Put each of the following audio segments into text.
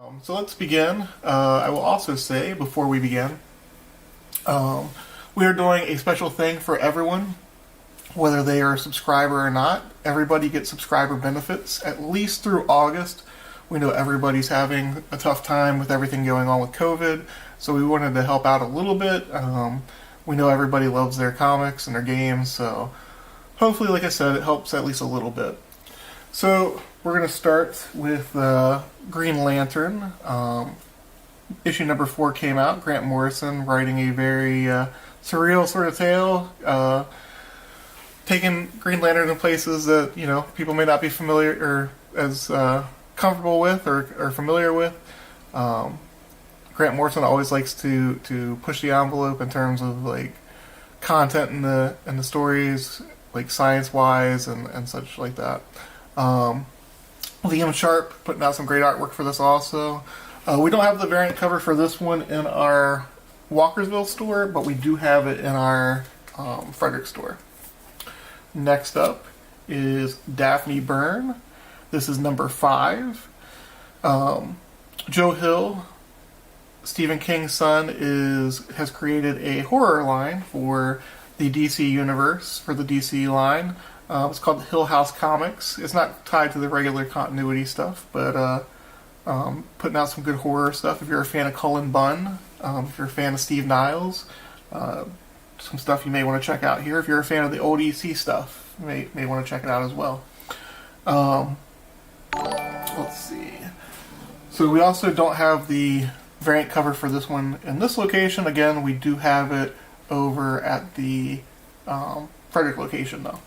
So let's begin. I will also say, before we begin, we are doing a special thing for everyone, whether they are a subscriber or not. Everybody gets subscriber benefits, at least through August. We know everybody's having a tough time with everything going on with COVID, so we wanted to help out a little bit. We know everybody loves their comics and their games, so hopefully, like I said, it helps at least a little bit. So we're going to start with Green Lantern. Issue number 4 came out. Grant Morrison writing a very surreal sort of tale, taking Green Lantern in places that people may not be familiar or as comfortable with or familiar with. Grant Morrison always likes to push the envelope in terms of like content in the stories, like science wise and such like that. Liam Sharp putting out some great artwork for this also. We don't have the variant cover for this one in our Walkersville store, but we do have it in our Frederick store. Next up is Daphne Byrne. This is number 5. Joe Hill, Stephen King's son, has created a horror line for the DC universe, for the DC line. It's called Hill House Comics. It's not tied to the regular continuity stuff, but putting out some good horror stuff. If you're a fan of Cullen Bunn, if you're a fan of Steve Niles, some stuff you may want to check out here. If you're a fan of the old EC stuff, you may want to check it out as well. Let's see. So we also don't have the variant cover for this one in this location. Again, we do have it over at the Frederick location, though.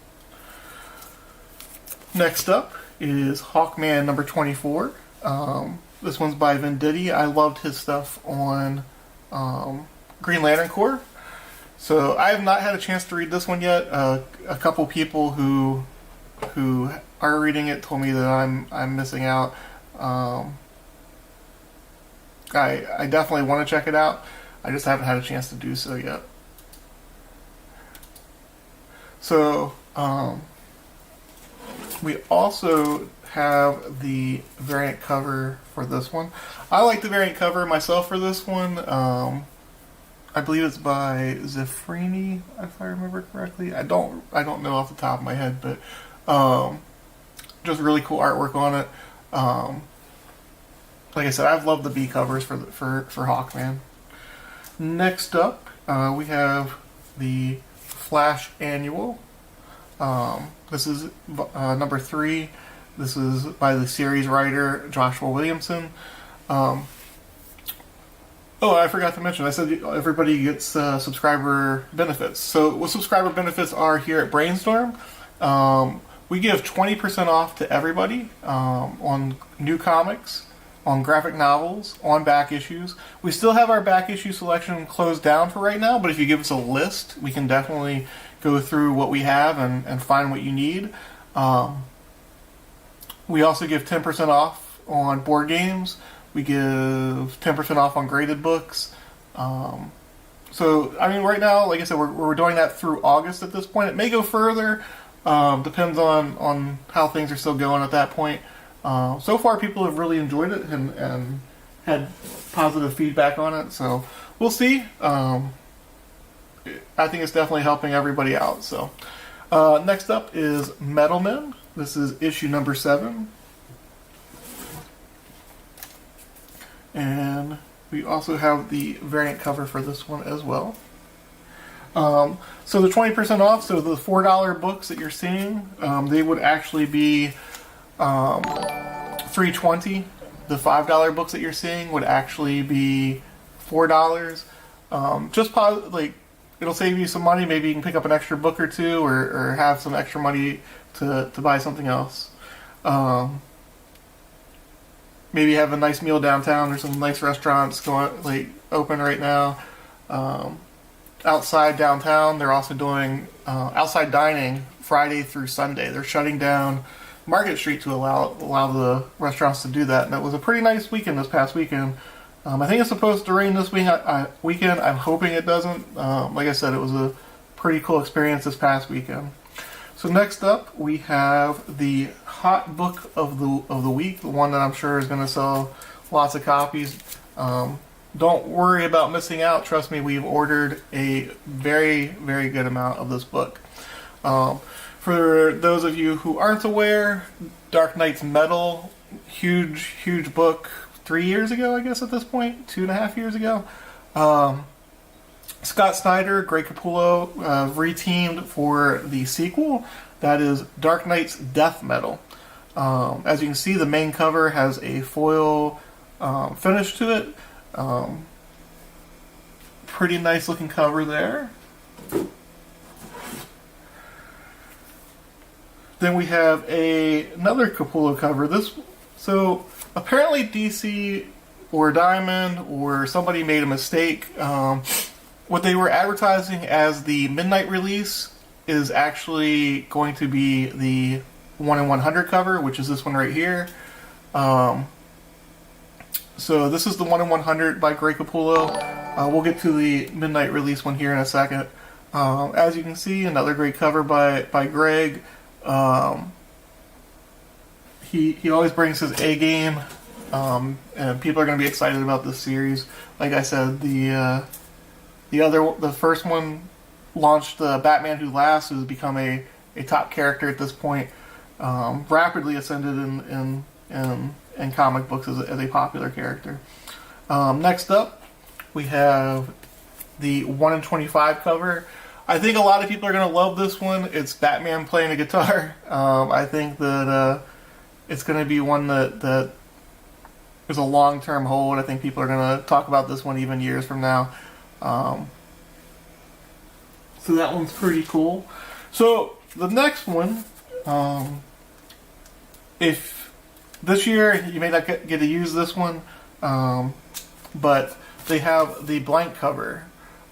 Next up is Hawkman number 24. This one's by Venditti. I loved his stuff on Green Lantern Corps. So I have not had a chance to read this one yet. A couple people who are reading it told me that I'm missing out. I definitely want to check it out. I just haven't had a chance to do so yet. So we also have the variant cover for this one. I like the variant cover myself for this one. I believe it's by Zeffrini, if I remember correctly. I don't know off the top of my head, but just really cool artwork on it. Like I said, I've loved the B covers for Hawkman. Next up, we have the Flash Annual. This is number 3. This is by the series writer Joshua Williamson. I forgot to mention, I said everybody gets subscriber benefits. So what subscriber benefits are here at Brainstorm, we give 20% off to everybody on new comics, on graphic novels, on back issues. We still have our back issue selection closed down for right now, but if you give us a list, we can definitely go through what we have and find what you need. We also give 10% off on board games. We give 10% off on graded books. So, I mean, right now, like I said, we're doing that through August at this point. It may go further. Depends on how things are still going at that point. So far, people have really enjoyed it and had positive feedback on it. So, we'll see. I think it's definitely helping everybody out. So, next up is Metal Men. This is issue number 7. And we also have the variant cover for this one as well. So the 20% off, so the $4 books that you're seeing, they would actually be $3.20. The $5 books that you're seeing would actually be $4. It'll save you some money. Maybe you can pick up an extra book or two, or have some extra money to buy something else. Maybe have a nice meal downtown. There's some nice restaurants open right now. Outside downtown, they're also doing outside dining Friday through Sunday. They're shutting down Market Street to allow the restaurants to do that. And it was a pretty nice weekend this past weekend. I think it's supposed to rain this weekend. I'm hoping it doesn't. Like I said, it was a pretty cool experience this past weekend. So next up, we have the hot book of the week, the one that I'm sure is going to sell lots of copies. Don't worry about missing out. Trust me, we've ordered a very, very good amount of this book. For those of you who aren't aware, Dark Knight's Metal, huge book, 3 years ago, I guess at this point, 2.5 years ago. Scott Snyder, Greg Capullo reteamed for the sequel. That is Dark Knight's Death Metal. As you can see, the main cover has a foil finish to it. Pretty nice looking cover there. Then we have another Capullo cover. So apparently DC or Diamond or somebody made a mistake. What they were advertising as the midnight release is actually going to be the 1 in 100 cover, which is this one right here. So this is the 1 in 100 by Greg Capullo. We'll get to the midnight release one here in a second. As you can see, another great cover by Greg. He always brings his A game, and people are going to be excited about this series. Like I said, the first one launched Batman Who Laughs, who's become a top character at this point. Rapidly ascended in comic books as a popular character. Next up, we have the 1 in 25 cover. I think a lot of people are going to love this one. It's Batman playing a guitar. I think that it's going to be one that is a long-term hold. I think people are going to talk about this one even years from now. So that one's pretty cool. So the next one, if this year you may not get to use this one, but they have the blank cover.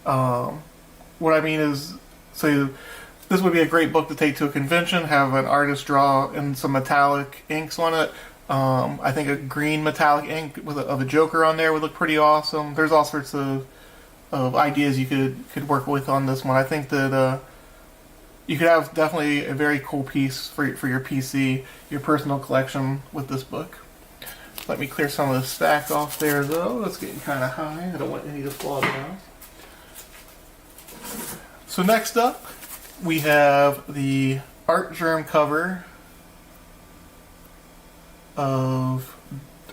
What I mean is, so this would be a great book to take to a convention, have an artist draw in some metallic inks on it. I think a green metallic ink of a Joker on there would look pretty awesome. There's all sorts of ideas you could work with on this one. I think that you could have definitely a very cool piece for your PC, your personal collection with this book. Let me clear some of the stack off there, though. That's getting kind of high. I don't want any to fall down. So next up, we have the art germ cover of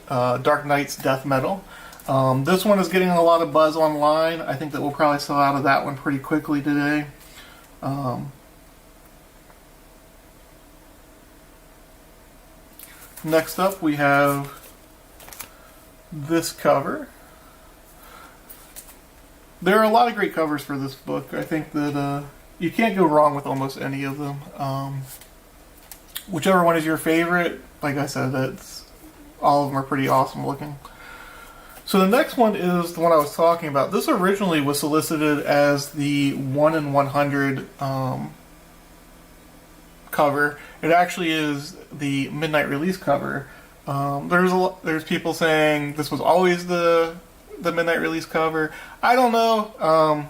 Dark Knight's Death Metal. This one is getting a lot of buzz online. I think that we'll probably sell out of that one pretty quickly today. Next up, we have this cover. There are a lot of great covers for this book. I think that you can't go wrong with almost any of them. Whichever one is your favorite, like I said, all of them are pretty awesome looking. So the next one is the one I was talking about. This originally was solicited as the 1 in 100 cover. It actually is the midnight release cover. There's people saying this was always the midnight release cover. I don't know,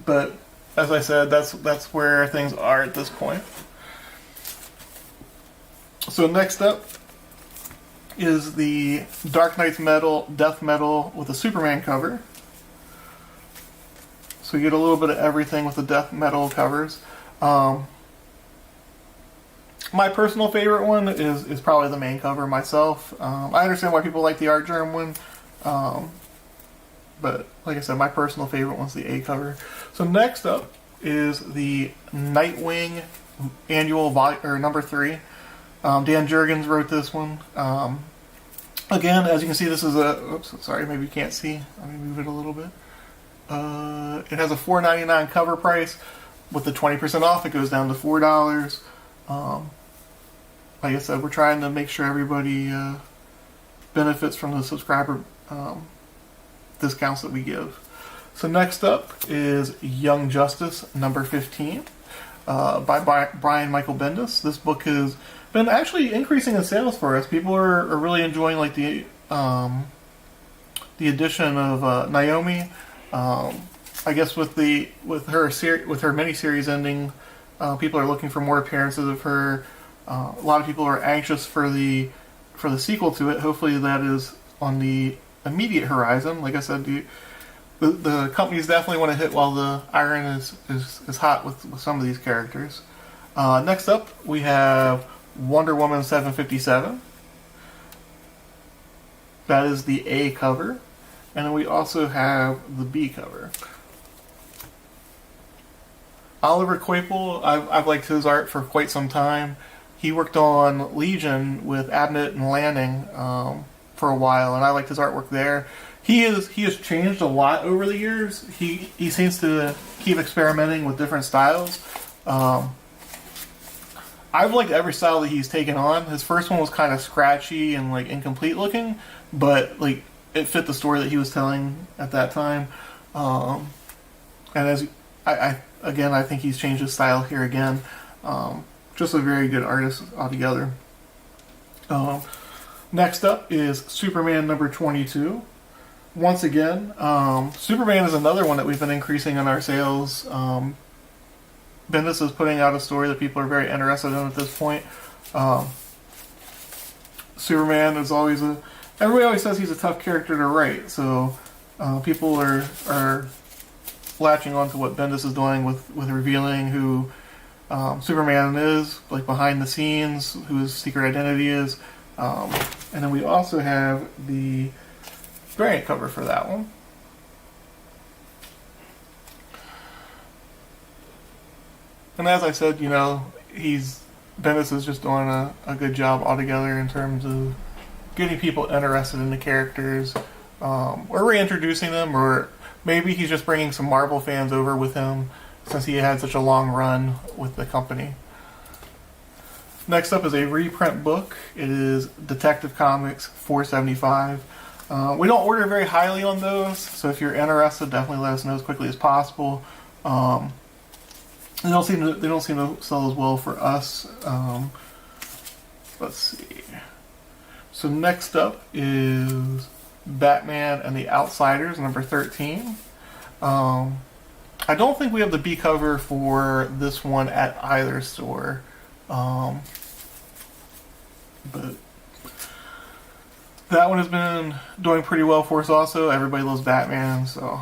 but as I said, that's where things are at this point. So next up is the Dark Knight's Metal, Death Metal with a Superman cover. So you get a little bit of everything with the Death Metal covers. My personal favorite one is probably the main cover myself. I understand why people like the art germ one, but like I said, my personal favorite one's the A cover. So next up is the Nightwing Annual Number 3. Dan Jurgens wrote this one. Again, as you can see, this is maybe you can't see. Let me move it a little bit. It has a $4.99 cover price. With the 20% off, it goes down to $4. Like I said, we're trying to make sure everybody benefits from the subscriber discounts that we give. So next up is Young Justice Number 15 by Brian Michael Bendis. This book has been actually increasing in sales for us. People are really enjoying like the addition of Naomi. I guess with her miniseries ending, people are looking for more appearances of her. A lot of people are anxious for the for the sequel to it. Hopefully that is on the immediate horizon. Like I said, the companies definitely want to hit while the iron is hot with some of these characters. Next up, we have Wonder Woman 757. That is the A cover. And then we also have the B cover. Oliver Coipel, I've liked his art for quite some time. He worked on Legion with Abnett and Lanning for a while, and I liked his artwork there. He has changed a lot over the years. He seems to keep experimenting with different styles. I've liked every style that he's taken on. His first one was kind of scratchy and like incomplete looking, but like it fit the story that he was telling at that time. And as I think he's changed his style here again. Just a very good artist altogether. Next up is Superman number 22. Once again, Superman is another one that we've been increasing in our sales. Bendis is putting out a story that people are very interested in at this point. Superman is always everybody always says he's a tough character to write, so people are latching on to what Bendis is doing with revealing who Superman is, like behind the scenes, who his secret identity is. And then we also have the variant cover for that one. And as I said, Bendis is just doing a good job altogether in terms of getting people interested in the characters, or reintroducing them, or maybe he's just bringing some Marvel fans over with him since he had such a long run with the company. Next up is a reprint book. It is Detective Comics 475. We don't order very highly on those, so if you're interested, definitely let us know as quickly as possible. They don't seem to sell as well for us. Let's see. So next up is Batman and the Outsiders, number 13. I don't think we have the B cover for this one at either store. But that one has been doing pretty well for us also. Everybody loves Batman, so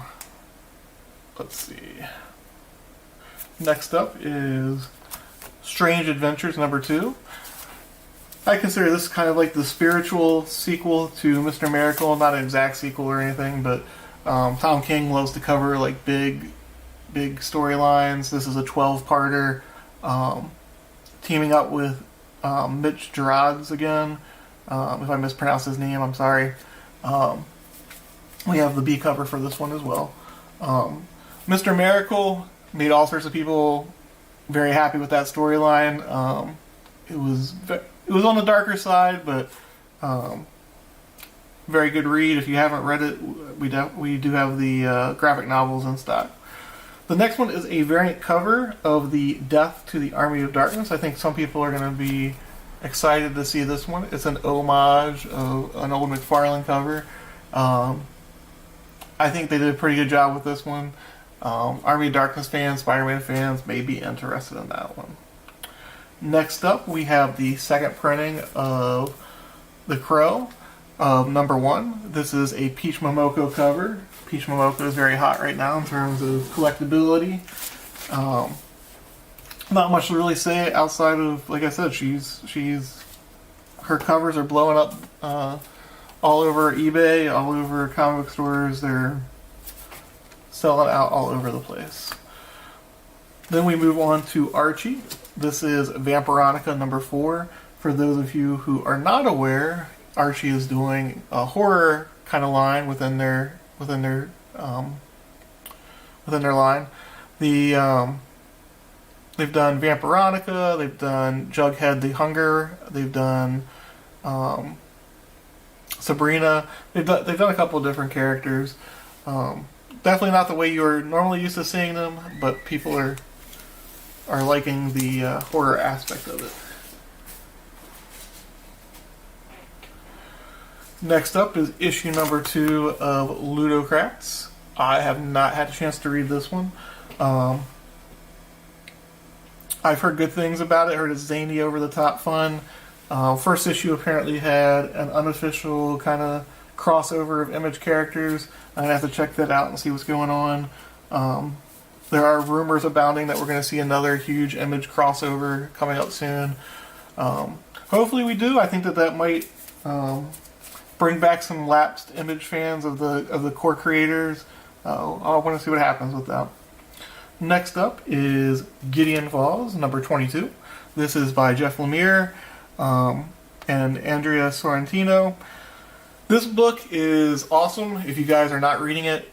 let's see. Next up is Strange Adventures number 2. I consider this kind of like the spiritual sequel to Mr. Miracle. Not an exact sequel or anything, but Tom King loves to cover like big storylines. This is a 12-parter, teaming up with Mitch Gerads again. If I mispronounce his name, I'm sorry. We have the B cover for this one as well. Mr. Miracle made all sorts of people very happy with that storyline. It was on the darker side, but very good read. If you haven't read it, we do have the graphic novels in stock. The next one is a variant cover of the Death to the Army of Darkness. I think some people are going to be excited to see this one. It's an homage of an old McFarlane cover. I think they did a pretty good job with this one. Army of Darkness fans, Spider-Man fans may be interested in that one. Next up, we have the second printing of The Crow, number 1. This is a Peach Momoko cover. Peach Momoko is very hot right now in terms of collectability. Not much to really say outside of, like I said, her covers are blowing up all over eBay, all over comic book stores. They're selling out all over the place. Then we move on to Archie. This is Vampironica number 4. For those of you who are not aware, Archie is doing a horror kind of line within their line. They've done Vampironica, they've done Jughead the Hunger, they've done Sabrina. They've done a couple of different characters. Definitely not the way you're normally used to seeing them, but people are liking the horror aspect of it. Next up is issue number 2 of Ludocrats. I have not had a chance to read this one. I've heard good things about it. I heard it's zany, over the top fun. First issue apparently had an unofficial kind of crossover of Image characters. I have to check that out and see what's going on. There are rumors abounding that we're going to see another huge Image crossover coming up soon. Hopefully we do. I think that might bring back some lapsed Image fans of the core creators. I want to see what happens with that. Next up is Gideon Falls, number 22. This is by Jeff Lemire and Andrea Sorrentino. This book is awesome. If you guys are not reading it,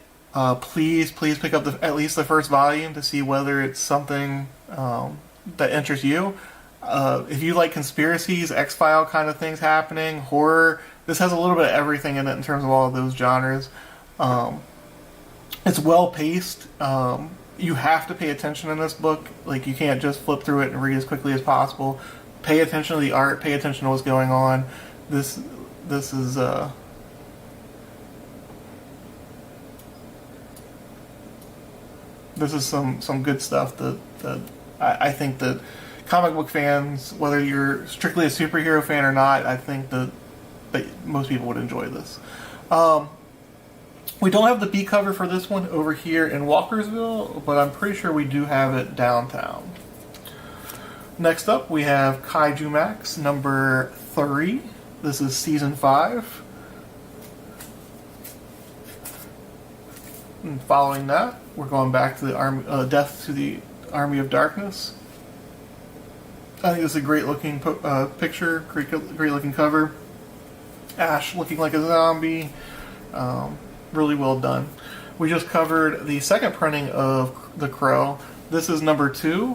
please pick up at least the first volume to see whether it's something that interests you. If you like conspiracies, X-File kind of things happening, horror, this has a little bit of everything in it in terms of all of those genres. It's well paced. You have to pay attention in this book. Like, you can't just flip through it and read as quickly as possible. Pay attention to the art. Pay attention to what's going on. This is some good stuff that I think that comic book fans, whether you're strictly a superhero fan or not, I think that most people would enjoy this. We don't have the B cover for this one over here in Walkersville, but I'm pretty sure we do have it downtown. Next up, we have Kaiju Max number 3. This is season 5. And following that, we're going back to the Death to the Army of Darkness. I think this is a great looking picture, great looking cover. Ash looking like a zombie. Really well done. We just covered the second printing of The Crow. This is number 2.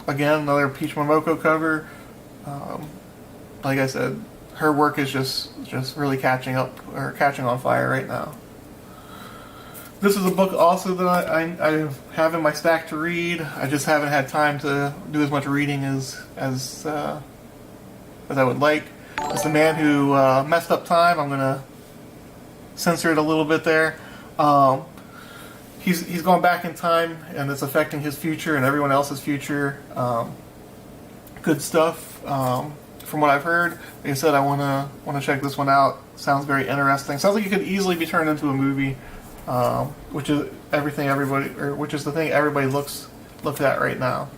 Again, another Peach Momoko cover. Like I said, her work is just really catching on fire right now. This is a book also that I have in my stack to read. I just haven't had time to do as much reading as I would like. It's The Man Who Messed Up Time. I'm gonna censor it a little bit there. He's going back in time, and it's affecting his future and everyone else's future. Good stuff. From what I've heard, like I said, I want to check this one out. Sounds very interesting. Sounds like it could easily be turned into a movie, which is the thing everybody looks at right now.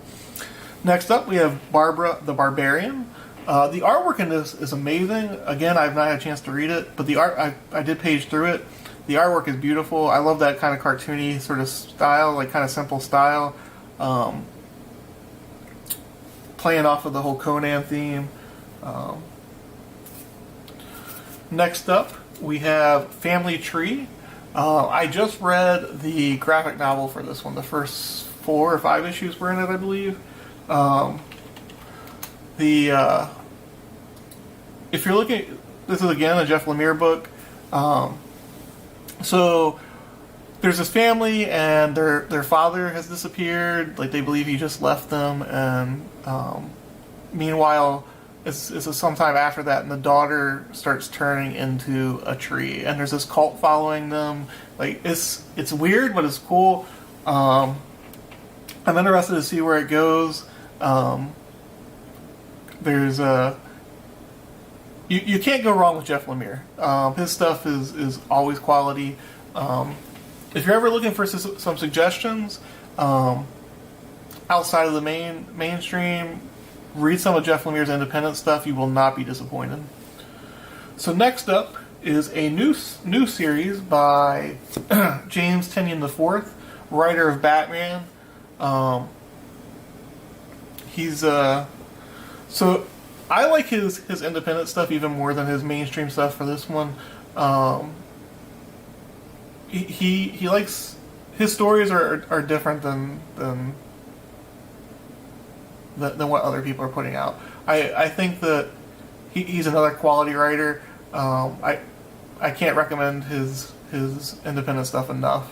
Next up, we have Barbara the Barbarian. The artwork in this is amazing. Again, I've not had a chance to read it, but the art, I did page through it. The artwork is beautiful. I love that kind of cartoony sort of style, like kind of simple style. Playing off of the whole Conan theme. Next up, we have Family Tree. I just read the graphic novel for this one. The first 4 or 5 issues were in it, I believe. If you're looking, this is again a Jeff Lemire book. So there's this family, and their father has disappeared. Like, they believe he just left them, and meanwhile, it's sometime after that, and the daughter starts turning into a tree, and there's this cult following them. Like, it's weird, but it's cool. I'm interested to see where it goes. There's you can't go wrong with Jeff Lemire. His stuff is always quality. If you're ever looking for some suggestions outside of the mainstream, read some of Jeff Lemire's independent stuff. You will not be disappointed. So next up is a new series by James Tynion IV, writer of Batman. He's so I like his independent stuff even more than his mainstream stuff for this one. He likes, his stories are different than what other people are putting out. I think that he's another quality writer. I can't recommend his independent stuff enough.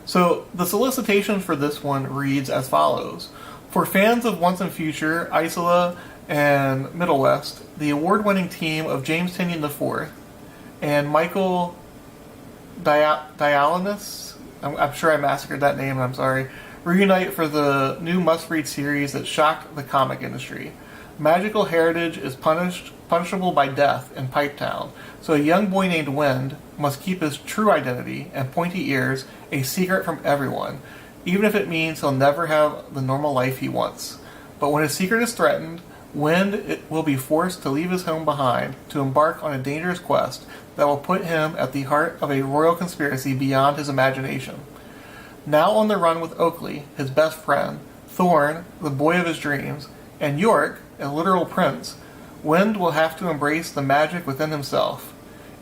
So the solicitation for this one reads as follows. For fans of Once and Future, Isola, and Middle West, the award-winning team of James Tynion IV and Michael Dialynis, I'm sure I massacred that name, I'm sorry, reunite for the new must-read series that shocked the comic industry. Magical heritage is punishable by death in Pipetown, so a young boy named Wind must keep his true identity and pointy ears a secret from everyone, even if it means he'll never have the normal life he wants. But when his secret is threatened, Wind will be forced to leave his home behind to embark on a dangerous quest that will put him at the heart of a royal conspiracy beyond his imagination. Now on the run with Oakley, his best friend, Thorn, the boy of his dreams, and York, a literal prince, Wind will have to embrace the magic within himself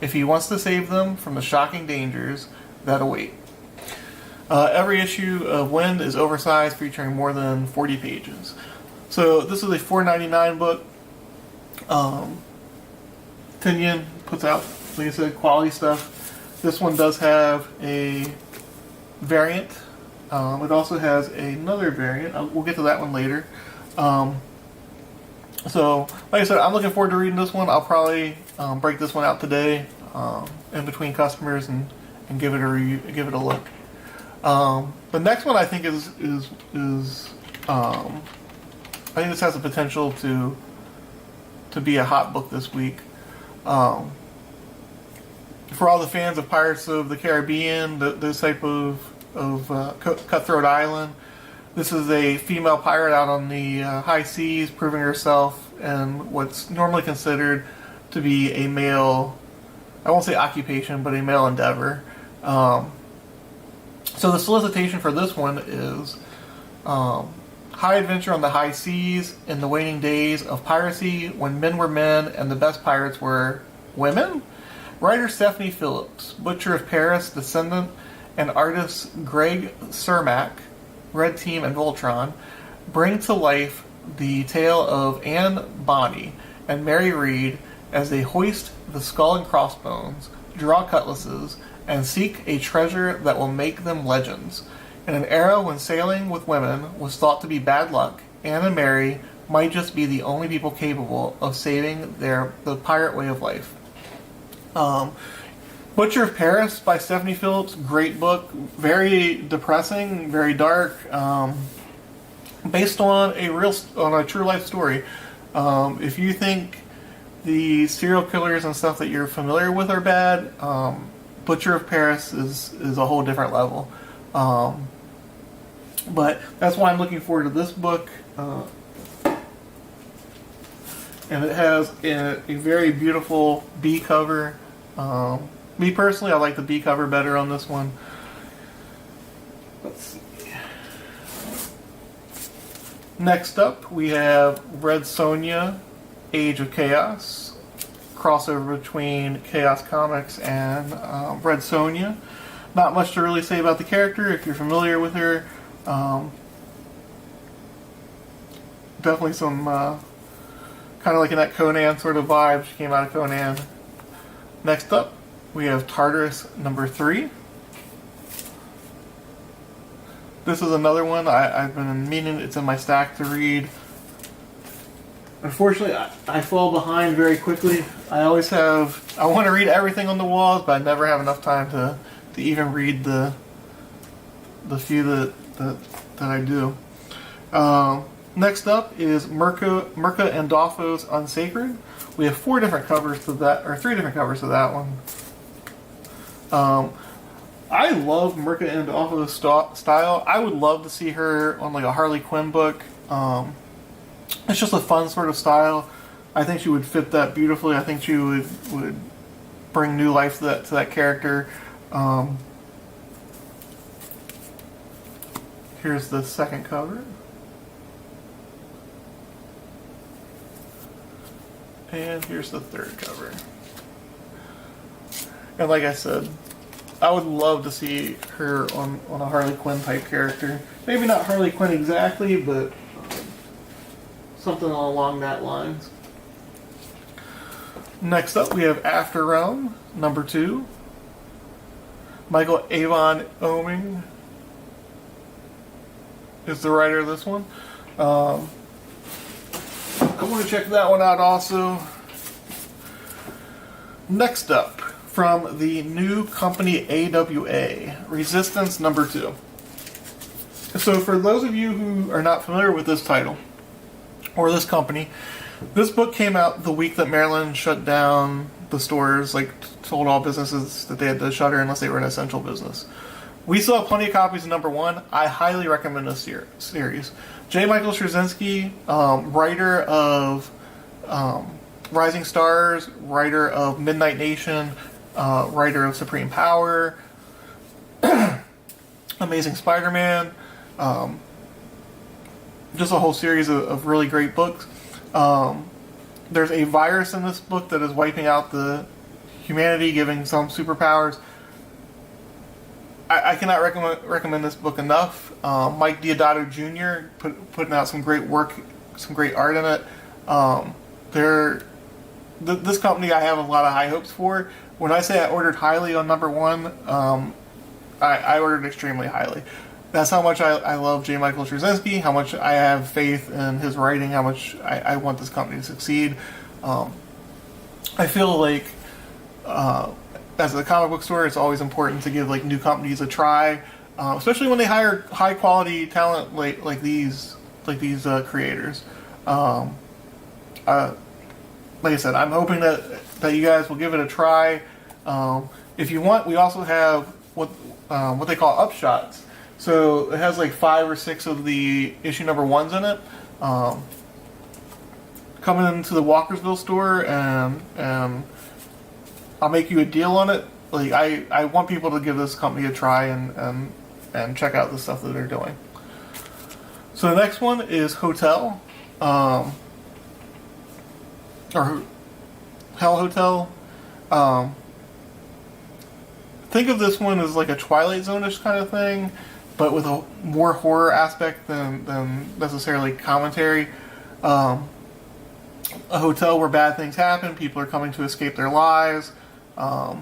if he wants to save them from the shocking dangers that await. Every issue of Wind is oversized, featuring more than 40 pages. So this is a $4.99 book. Tinian puts out, like I said, quality stuff. This one does have a variant. It also has another variant. We'll get to that one later. So, like I said, I'm looking forward to reading this one. I'll probably break this one out today in between customers and give it a look. The next one I think is I think this has the potential to be a hot book this week. For all the fans of Pirates of the Caribbean, this type of Cutthroat Island, this is a female pirate out on the high seas, proving herself in what's normally considered to be a male, I won't say occupation, but a male endeavor. So the solicitation for this one is high adventure on the high seas in the waning days of piracy when men were men and the best pirates were women? Writer Stephanie Phillips, Butcher of Paris, descendant, and artists Greg Cermak, Red Team, and Voltron bring to life the tale of Anne Bonny and Mary Read as they hoist the skull and crossbones, draw cutlasses, and seek a treasure that will make them legends. In an era when sailing with women was thought to be bad luck, Anne and Mary might just be the only people capable of saving the pirate way of life. Butcher of Paris by Stephanie Phillips, great book, very depressing, very dark, based on a true life story. If you think the serial killers and stuff that you're familiar with are bad, Butcher of Paris is a whole different level. But that's why I'm looking forward to this book. And it has a very beautiful B cover. Me personally, I like the B cover better on this one. Let's see. Next up, we have Red Sonia, Age of Chaos. Crossover between Chaos Comics and Red Sonia. Not much to really say about the character if you're familiar with her. Definitely some kind of like in that Conan sort of vibe. She came out of Conan. Next up, we have Tartarus number 3. This is another one I've been meaning, it's in my stack to read. Unfortunately, I fall behind very quickly. I want to read everything on the walls, but I never have enough time to even read the few that I do. Next up is Mirka and Doffo's Unsacred. We have 3 different covers to that one. I love Mirka and Doffo's style. I would love to see her on like a Harley Quinn book. It's just a fun sort of style. I think she would fit that beautifully. I think she would bring new life to that character. Here's the second cover. And here's the third cover. And like I said, I would love to see her on a Harley Quinn type character. Maybe not Harley Quinn exactly, but something along that lines. Next up, we have After Realm, number 2. Michael Avon Oeming is the writer of this one. I want to check that one out also. Next up, from the new company AWA, Resistance Number 2. So for those of you who are not familiar with this title, or this company, This book came out the week that Maryland shut down the stores, like told all businesses that they had to shutter unless they were an essential business. We still have plenty of copies of number one. I highly recommend this series. J. Michael Straczynski, writer of Rising Stars, writer of Midnight Nation, writer of Supreme Power, Amazing Spider-Man, just a whole series of really great books. There's a virus in this book that is wiping out the humanity, giving some superpowers. I cannot recommend this book enough. Mike Deodato Jr. putting out some great work, some great art in it. This company I have a lot of high hopes for. When I say I ordered highly on number one, I ordered extremely highly. That's how much I love J. Michael Straczynski, how much I have faith in his writing, how much I want this company to succeed. I feel like as a comic book store, it's always important to give like new companies a try, especially when they hire high quality talent like these creators. Like I said, I'm hoping that you guys will give it a try. If you want, we also have what they call upshots. So it has like 5 or 6 of the issue number ones in it. Coming into the Walkersville store, and I'll make you a deal on it. Like I want people to give this company a try and check out the stuff that they're doing. So the next one is Hotel, or Hell Hotel. Think of this one as like a Twilight Zone-ish kind of thing, but with a more horror aspect than necessarily commentary. A hotel where bad things happen, people are coming to escape their lives. I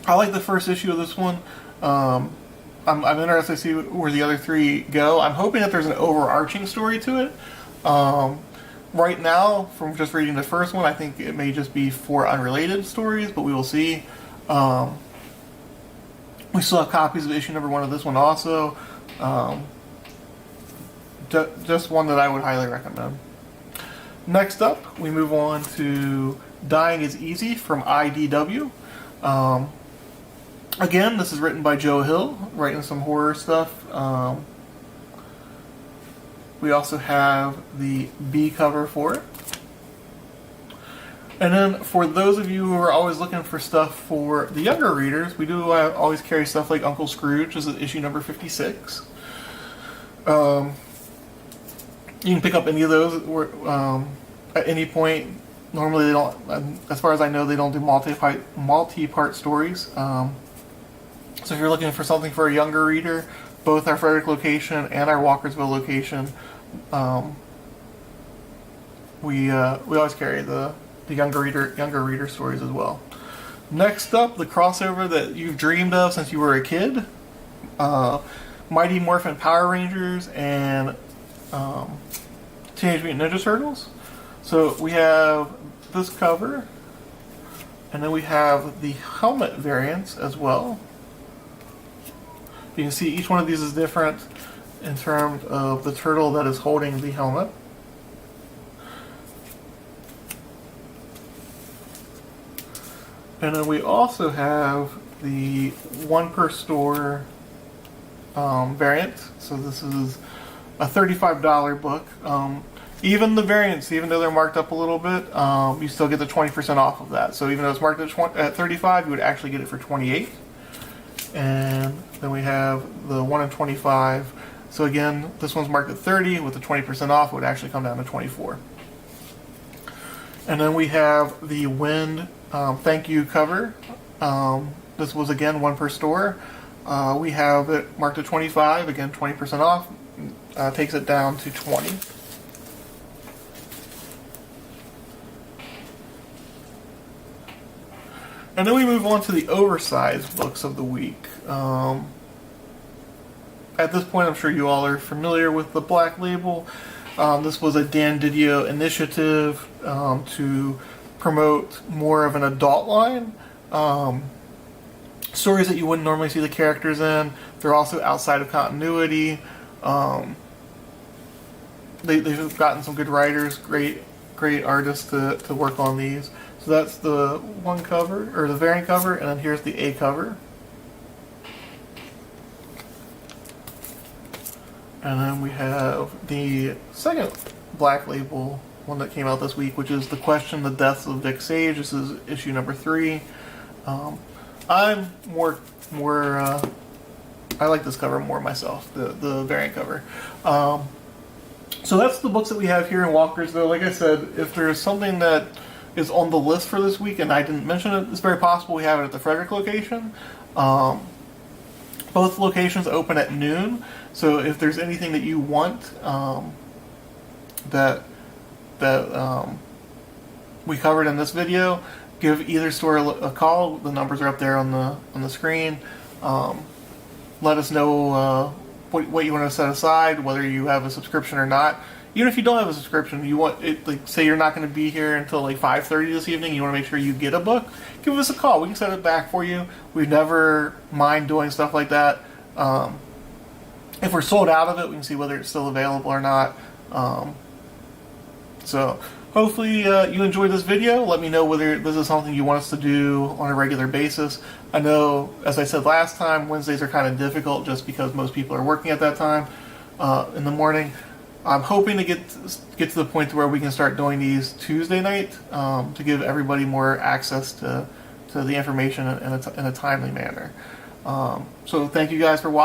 like the first issue of this one. I'm interested to see where the other 3 go. I'm hoping that there's an overarching story to it. Right now, from just reading the first one, I think it may just be 4 unrelated stories, but we will see. We still have copies of issue number 1 of this one also. Just one that I would highly recommend. Next up, we move on to Dying is Easy from IDW. Again, this is written by Joe Hill, writing some horror stuff. We also have the B cover for it. And then for those of you who are always looking for stuff for the younger readers, we do always carry stuff like Uncle Scrooge, this is issue number 56. You can pick up any of those at any point. Normally they don't, as far as I know, they don't do multi-part stories. So if you're looking for something for a younger reader, both our Frederick location and our Walkersville location, we always carry the younger reader stories as well. Next up, the crossover that you've dreamed of since you were a kid, Mighty Morphin Power Rangers and Teenage Mutant Ninja Turtles. So we have this cover, and then we have the helmet variants as well. You can see each one of these is different in terms of the turtle that is holding the helmet. And then we also have the 1 per store variant. So this is a $35 book. Even the variants, even though they're marked up a little bit, you still get the 20% off of that. So even though it's marked at $35, you would actually get it for $28. And then we have the 1 in 25. So again, this one's marked at $30 with the 20% off. It would actually come down to $24. And then we have the Wind Thank You cover. This was again 1 per store. We have it marked at $25. Again, 20% off. Takes it down to $20. And then we move on to the Oversized books of the week. At this point, I'm sure you all are familiar with the Black Label. This was a Dan Didio initiative to promote more of an adult line. Stories that you wouldn't normally see the characters in. They're also outside of continuity. they've gotten some good writers, great artists to work on these. So that's the one cover, or the variant cover, and then here's the A cover. And then we have the second Black Label one that came out this week, which is The Question, the Deaths of Vic Sage. This is issue number 3. I'm more I like this cover more myself, the variant cover. So that's the books that we have here in Walkersville. Like I said, if there's something that is on the list for this week and I didn't mention it, it's very possible we have it at the Frederick location. Both locations open at noon, so if there's anything that you want that we covered in this video, give either store a call. The numbers are up there on the screen. Let us know what you want to set aside, whether you have a subscription or not. Even if you don't have a subscription, you want it, like, say you're not going to be here until like 5:30 this evening, you want to make sure you get a book, give us a call. We can set it back for you. We never mind doing stuff like that. If we're sold out of it, we can see whether it's still available or not. So hopefully you enjoyed this video. Let me know whether this is something you want us to do on a regular basis. I know, as I said last time, Wednesdays are kind of difficult just because most people are working at that time in the morning. I'm hoping to get to the point where we can start doing these Tuesday night to give everybody more access to the information in a timely manner. So thank you guys for watching.